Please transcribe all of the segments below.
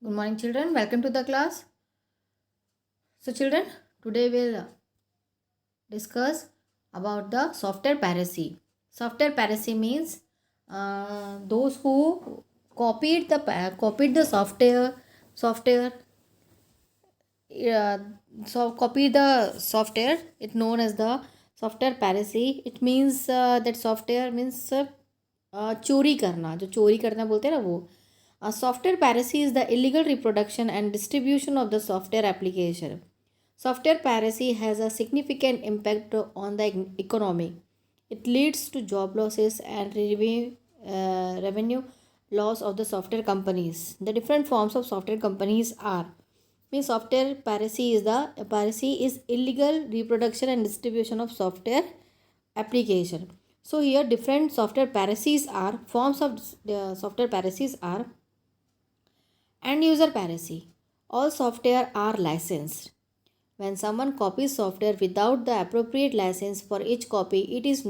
Good morning, children. Welcome to the class. So, children, today we'll discuss about the software piracy. Software piracy means those who copied the software uh, so copy the software. It known as the software piracy. It means that software means चोरी करना, जो चोरी करना बोलते हैं ना वो. Software piracy is the illegal reproduction and distribution of the software application. Software piracy has a significant impact on the economy. It leads to job losses and revenue loss of the software companies. The different forms of software companies are means software piracy is illegal reproduction and distribution of software application. So here different software piracies are forms of software piracies are end user piracy. All software are licensed. When someone copies software without the appropriate license for each copy, it is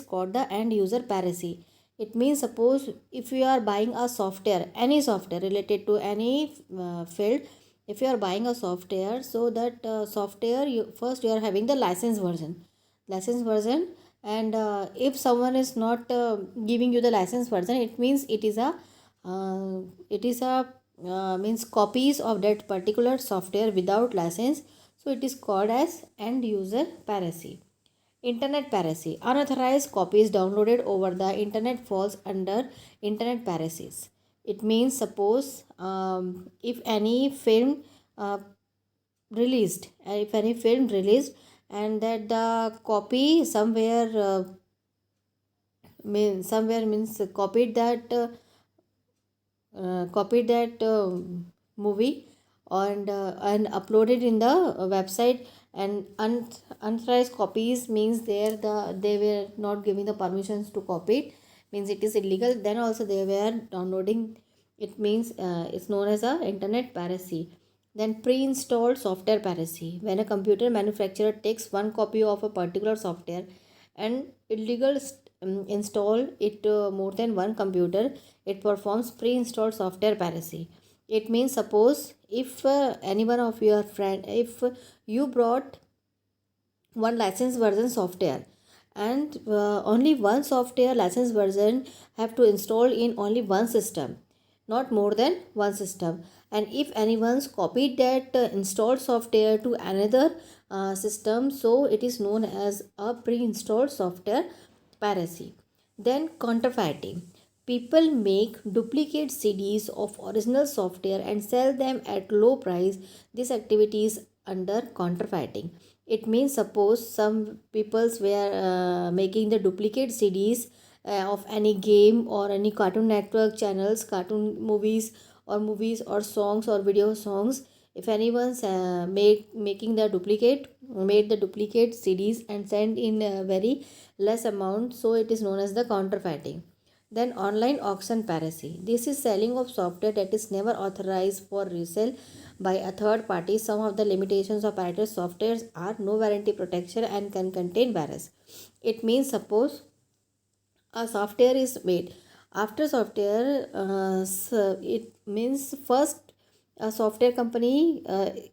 called the end user piracy. It means suppose if you are buying a software, any software related to any field, if you are buying a software, so that software you are having the license version, and if someone is not giving you the license version, it means it is a means copies of that particular software without license, so it is called as end user piracy. Internet piracy, unauthorized copies downloaded over the internet falls under internet piracies. It means suppose if any film uh, released and that the copy somewhere means copied that movie and uploaded in the website, and unauthorized copies means they were not giving the permissions to copy it, means it is illegal, then also they were downloading it, means it's known as a internet piracy. Then pre-installed software piracy, when a computer manufacturer takes one copy of a particular software and install it more than one computer, it performs pre-installed software piracy. It means suppose if any one of your friend, if you brought one license version software and only one software license version have to install in only one system, not more than one system, and if anyone's copied that installed software to another system, so it is known as a pre-installed software piracy. Then counterfeiting, people make duplicate CDs of original software and sell them at low price. This activity is under counterfeiting. It means suppose some peoples were making the duplicate CDs of any game or any Cartoon Network channels, cartoon movies or songs or video songs. If anyone's made the duplicate CDs and sent in a very less amount, so it is known as the counterfeiting. Then online auction piracy. This is selling of software that is never authorized for resale by a third party. Some of the limitations of pirated softwares are no warranty protection and can contain virus. It means suppose a software is made. After software, it means first a software company.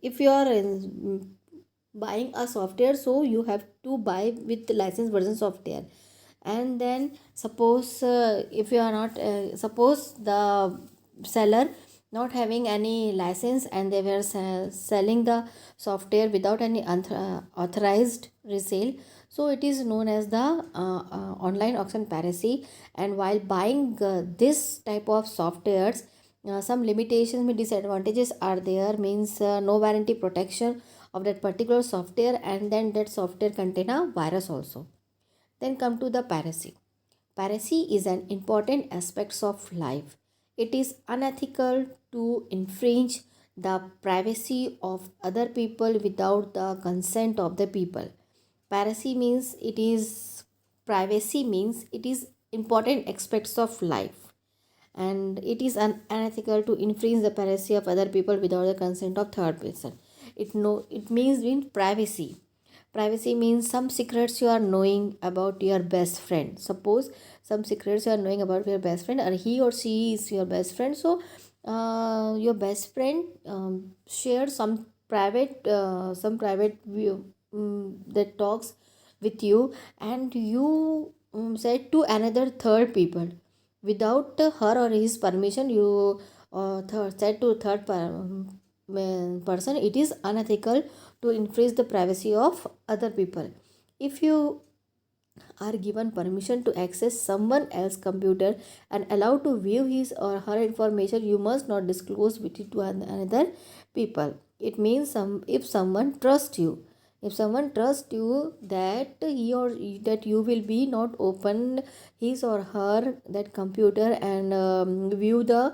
If you are buying a software, so you have to buy with license version software, and then suppose if you are not suppose the seller not having any license and they were selling the software without any authorized resale, so it is known as the online auction piracy. And while buying this type of softwares, some limitations and disadvantages are there, means no warranty protection of that particular software, and then that software contain a virus also. Then come to the piracy. Piracy is an important aspect of life. It is unethical to infringe the privacy of other people without the consent of the people. Piracy means it is Privacy means it is important aspects of life, and it is unethical to infringe the privacy of other people without the consent of third person. It means in privacy. Privacy means some secrets you are knowing about your best friend. Suppose some secrets you are knowing about your best friend, or he or she is your best friend, so your best friend share some private view that talks with you, and you said to another third people without her or his permission. You said to person, it is unethical to increase the privacy of other people. If you are given permission to access someone else's computer and allowed to view his or her information, you must not disclose it to another people. It means if someone trusts you, if someone trusts you that he or that you will be not open his or her that computer and view the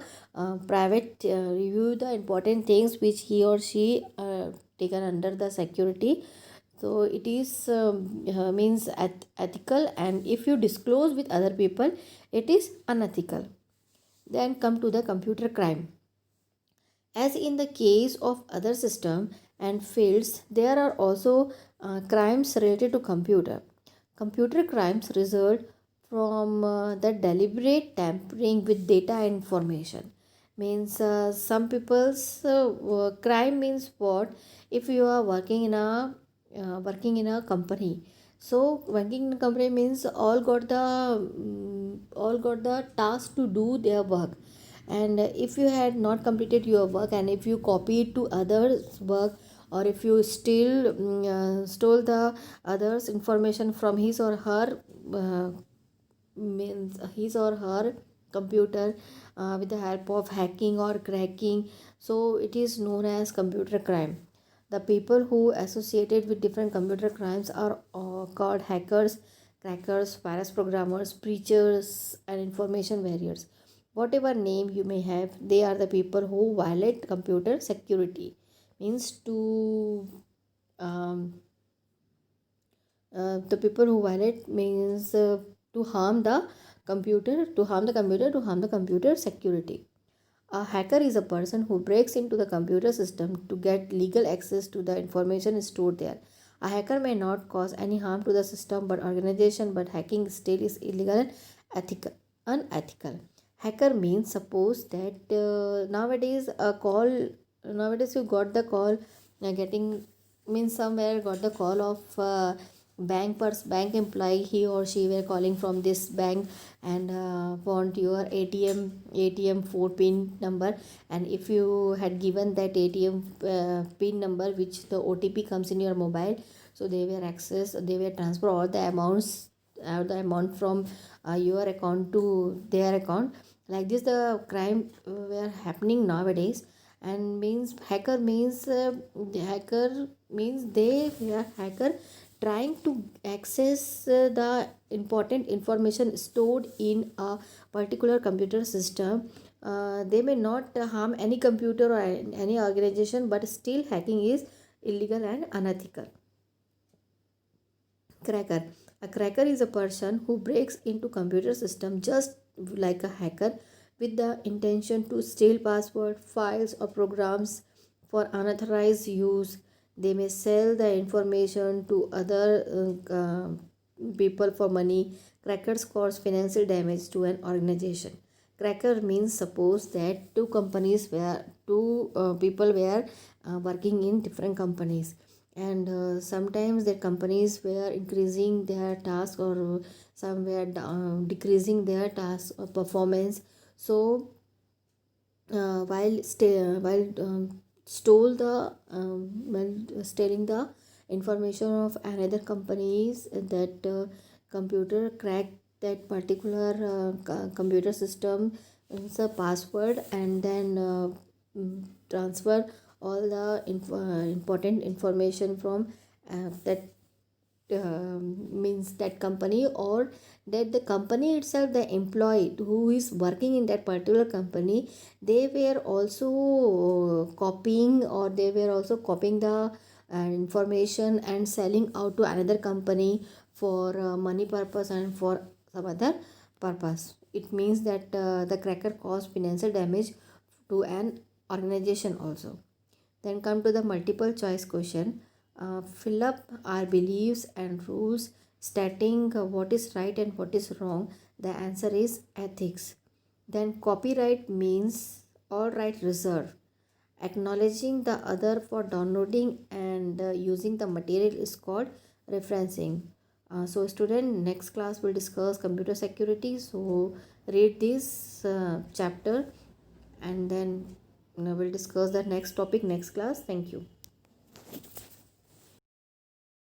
private review the important things which he or she taken under the security. So it is means ethical, and if you disclose with other people, it is unethical. Then come to the computer crime. As in the case of other system and fields, there are also crimes related to computer crimes result from the deliberate tampering with data and information. Means some people's crime means what? If you are working in a company, so working in a company means all got the task to do their work. And if you had not completed your work, and if you copied to others work, or if you still stole the others information from his or her means his or her computer with the help of hacking or cracking, so it is known as computer crime. The people who associated with different computer crimes are called hackers, crackers, virus programmers, breachers, and information warriors. Whatever name you may have, they are the people who violate computer security. Means to the people who violate means to harm the to harm the computer security. A hacker is a person who breaks into the computer system to get legal access to the information stored there. A hacker may not cause any harm to the system but organization, but hacking still is illegal and ethical unethical. Hacker means suppose that nowadays you got the call getting means somewhere got the call of bank employee, he or she were calling from this bank and want your atm 4 pin number. And if you had given that atm pin number which the otp comes in your mobile, so they were transfer all the amount from your account to their account. Like this the crime were happening nowadays. And means the hacker means they are hacker trying to access the important information stored in a particular computer system. They may not harm any computer or any organization, but still hacking is illegal and unethical. Cracker. A cracker is a person who breaks into computer system just like a hacker with the intention to steal password, files or programs for unauthorized use. They may sell the information to other people for money. Crackers cause financial damage to an organization. Cracker means suppose that two people were working in different companies, and sometimes the companies were increasing their task or some were decreasing their task or performance. So while stole the while stealing the information of another companies, that computer cracked that particular computer system is a password, and then transfer all the important information from that means that company, or that the company itself, the employee who is working in that particular company, they were also copying, or they were also copying the information and selling out to another company for money purpose and for some other purpose. It means that the cracker caused financial damage to an organization also. Then come to the multiple choice question. Fill up our beliefs and rules stating what is right and what is wrong. The answer is ethics. Then copyright means all rights reserved. Acknowledging the other for downloading and using the material is called referencing. So student, next class will discuss computer security. So read this chapter, and then we'll discuss the next topic next class. Thank you.